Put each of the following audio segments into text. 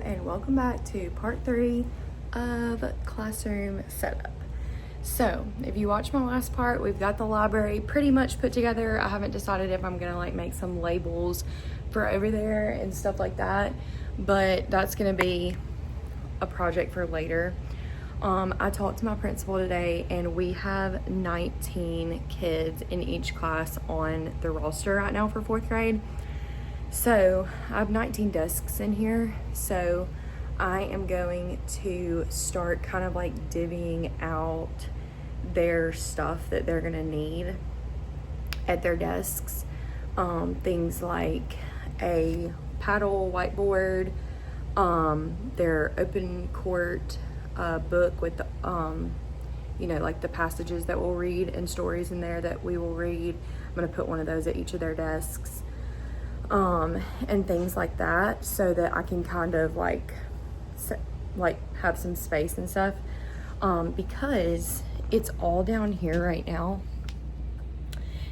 and welcome back to part 3 of classroom setup. So if you watched my last part, we've got the library pretty much put together. I haven't decided if I'm gonna like make some labels for over there and stuff like that, but that's gonna be a project for later. I talked to my principal today and we have 19 kids in each class on the roster right now for 4th grade. So I have 19 desks in here, so I am going to start kind of like divvying out their stuff that they're gonna need at their desks. Things like a paddle whiteboard, their open court book with the, like the passages that we'll read and stories in there that we will read. I'm gonna put one of those at each of their desks. And things like that, so that I can kind of like have some space and stuff, because it's all down here right now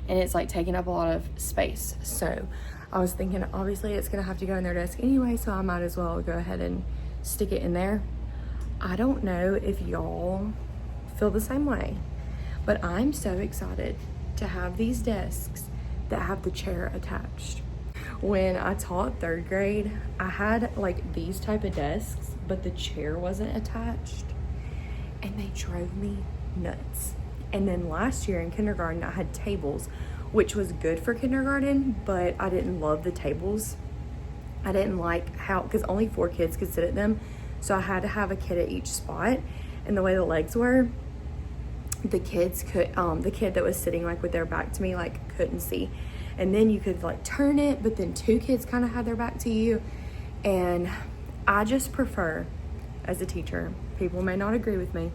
and it's like taking up a lot of space. So I was thinking, obviously it's gonna have to go in their desk anyway, so I might as well go ahead and stick it in there. I don't know if y'all feel the same way, but I'm so excited to have these desks that have the chair attached. When I taught 3rd grade, I had like these type of desks, but the chair wasn't attached, and they drove me nuts. And then last year in kindergarten, I had tables, which was good for kindergarten, but I didn't love the tables. I didn't like how, because only 4 kids could sit at them, so I had to have a kid at each spot. And the way the legs were, the kids could, the kid that was sitting like with their back to me like couldn't see. And then you could like turn it, but then 2 kids kind of had their back to you. And I just prefer, as a teacher, people may not agree with me,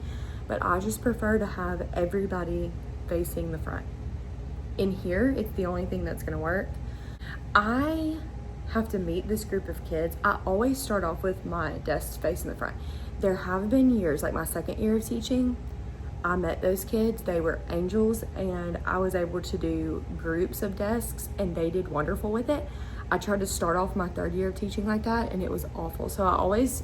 but I just prefer to have everybody facing the front. In here, it's the only thing that's gonna work. I have to meet this group of kids. I always start off with my desks facing the front. There have been years, like my 2nd year of teaching, I met those kids, they were angels, and I was able to do groups of desks and they did wonderful with it. I tried to start off my 3rd year of teaching like that and it was awful. So I always,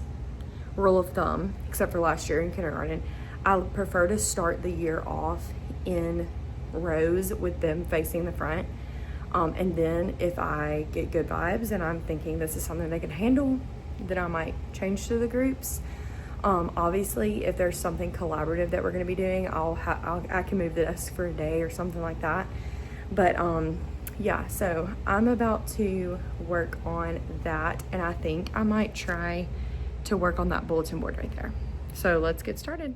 rule of thumb, except for last year in kindergarten, I prefer to start the year off in rows with them facing the front. And then if I get good vibes and I'm thinking this is something they can handle, then I might change to the groups. Obviously, if there's something collaborative that we're going to be doing, I can move the desk for a day or something like that. But yeah, so I'm about to work on that, and I think I might try to work on that bulletin board right there. So let's get started.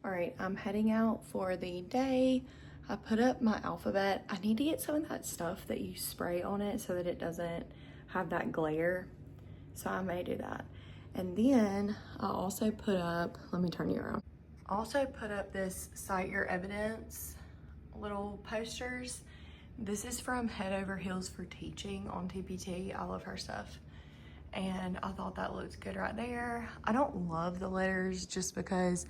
All right, I'm heading out for the day. I put up my alphabet. I need to get some of that stuff that you spray on it so that it doesn't have that glare. So I may do that. And then I also put up, let me turn you around. Also put up this Cite Your Evidence little posters. This is from Head Over Heels for Teaching on TPT. I love her stuff. And I thought that looked good right there. I don't love the letters just because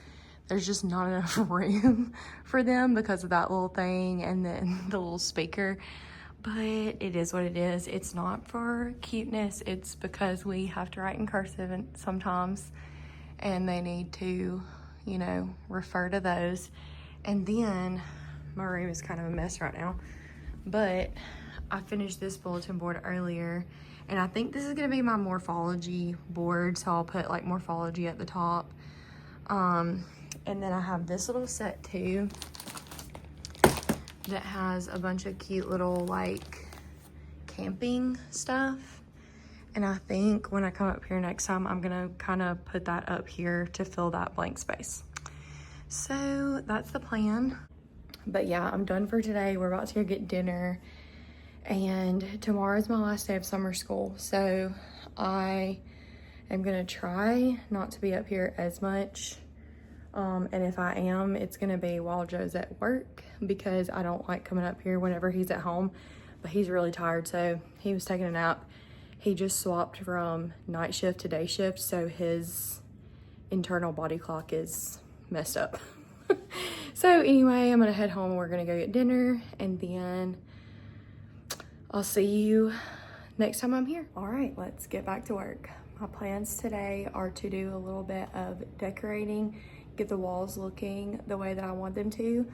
there's just not enough room for them because of that little thing and then the little speaker. But it is what it is. It's not for cuteness. It's because we have to write in cursive and sometimes, and they need to, refer to those. And then my room is kind of a mess right now, but I finished this bulletin board earlier, and I think this is gonna be my morphology board. So I'll put like morphology at the top. And then I have this little set too that has a bunch of cute little like camping stuff. And I think when I come up here next time, I'm gonna kind of put that up here to fill that blank space. So that's the plan. But yeah, I'm done for today. We're about to go get dinner. And tomorrow's my last day of summer school. So I am gonna try not to be up here as much. And if I am, it's gonna be while Joe's at work, because I don't like coming up here whenever he's at home. But he's really tired, so he was taking a nap. He just swapped from night shift to day shift, so his internal body clock is messed up. So anyway, I'm gonna head home and we're gonna go get dinner, and then I'll see you next time I'm here. All right, let's get back to work. My plans today are to do a little bit of decorating, get the walls looking the way that I want them to.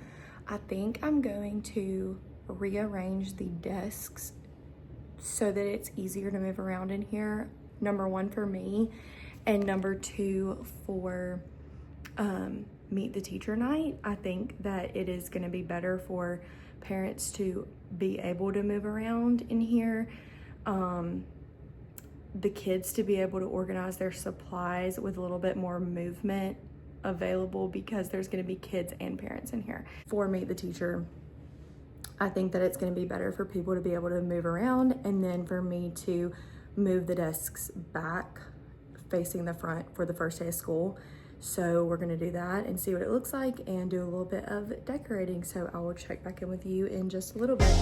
I think I'm going to rearrange the desks so that it's easier to move around in here. Number one, for me, and number two, for meet the teacher night. I think that it is going to be better for parents to be able to move around in here. The kids to be able to organize their supplies with a little bit more movement available, because there's going to be kids and parents in here. For meet the teacher, I think that it's going to be better for people to be able to move around, and then for me to move the desks back facing the front for the first day of school. So we're going to do that and see what it looks like and do a little bit of decorating. So I will check back in with you in just a little bit.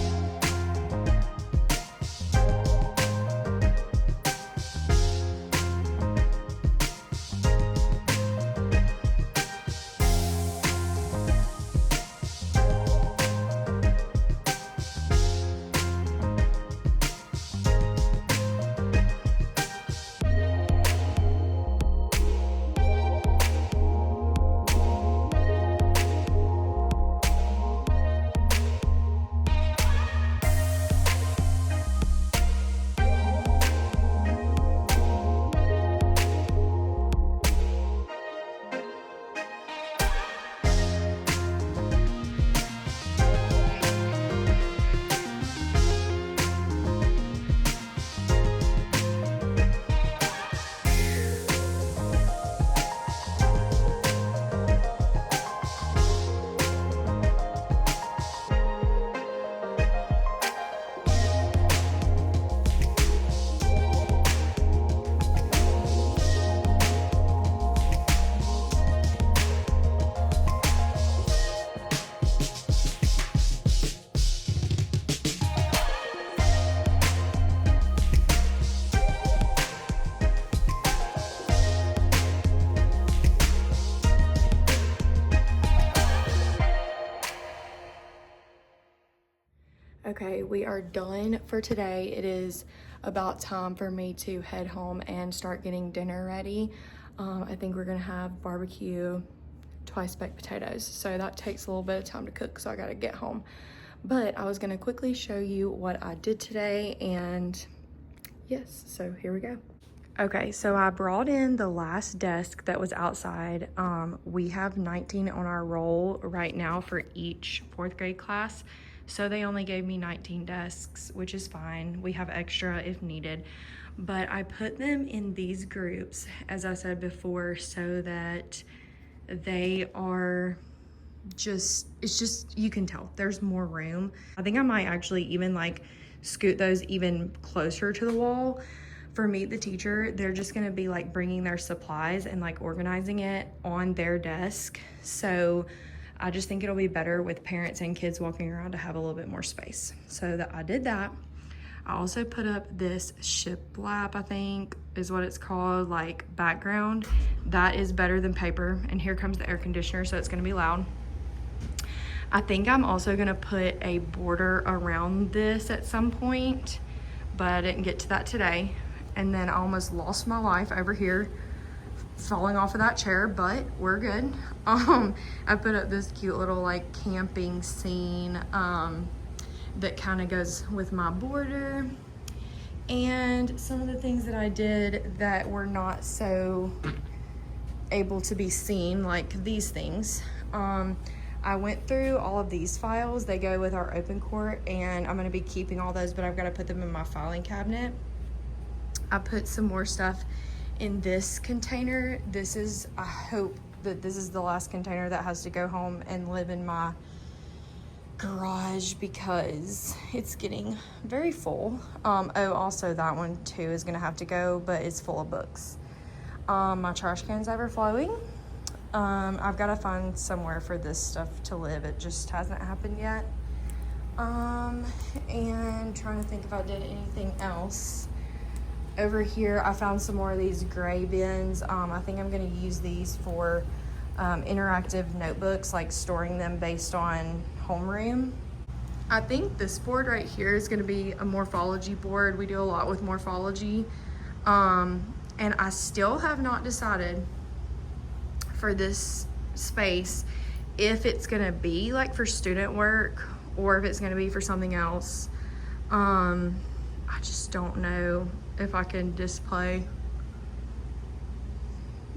Okay, we are done for today. It is about time for me to head home and start getting dinner ready. I think we're gonna have barbecue, twice baked potatoes. So that takes a little bit of time to cook, so I gotta get home. But I was gonna quickly show you what I did today, and yes, so here we go. Okay, so I brought in the last desk that was outside. We have 19 on our roll right now for each 4th grade class. So they only gave me 19 desks, which is fine. We have extra if needed. But I put them in these groups, as I said before, so that they are just, it's just, you can tell there's more room. I think I might actually even like scoot those even closer to the wall. For Meet the Teacher, they're just gonna be like bringing their supplies and like organizing it on their desk. So I just think it'll be better with parents and kids walking around to have a little bit more space. So that I did that. I also put up this shiplap, I think is what it's called, like background. That is better than paper. And here comes the air conditioner, so it's gonna be loud. I think I'm also gonna put a border around this at some point, but I didn't get to that today. And then I almost lost my life over here falling off of that chair, but we're good. I put up this cute little like camping scene that kind of goes with my border, and some of the things that I did that were not so able to be seen, like these things. I went through all of these files. They go with our open court, and I'm going to be keeping all those, but I've got to put them in my filing cabinet. I put some more stuff in this container. This is, I hope that this is the last container that has to go home and live in my garage because it's getting very full. Oh, also that one too is going to have to go, but it's full of books. My trash can's overflowing. I've got to find somewhere for this stuff to live. It just hasn't happened yet. And trying to think if I did anything else. Over here, I found some more of these gray bins. I think I'm going to use these for interactive notebooks, like storing them based on homeroom. I think this board right here is going to be a morphology board. We do a lot with morphology. And I still have not decided for this space if it's going to be like for student work or if it's going to be for something else. I just don't know if I can display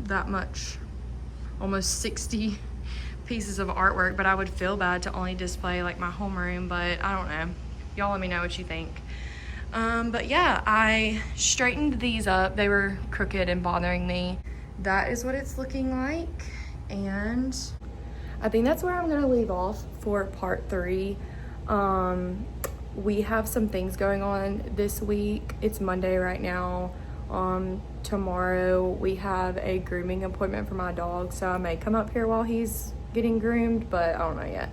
that much, almost 60 pieces of artwork, but I would feel bad to only display like my homeroom, but I don't know. Y'all let me know what you think. But yeah, I straightened these up. They were crooked and bothering me. That is what it's looking like, and I think that's where I'm gonna leave off for part 3. We have some things going on this week. It's Monday right now. Tomorrow we have a grooming appointment for my dog, so I may come up here while he's getting groomed, but I don't know yet.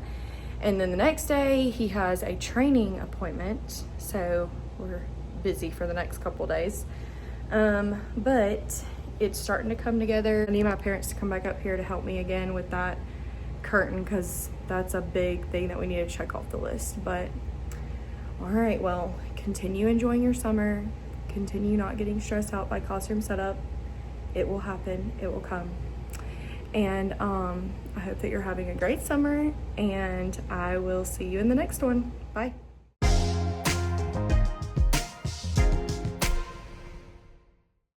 And then the next day he has a training appointment, so we're busy for the next couple days. But it's starting to come together. I need my parents to come back up here to help me again with that curtain, because that's a big thing that we need to check off the list. But all right, well, continue enjoying your summer. Continue not getting stressed out by classroom setup. It will happen. It will come. And I hope that you're having a great summer, and I will see you in the next one. Bye.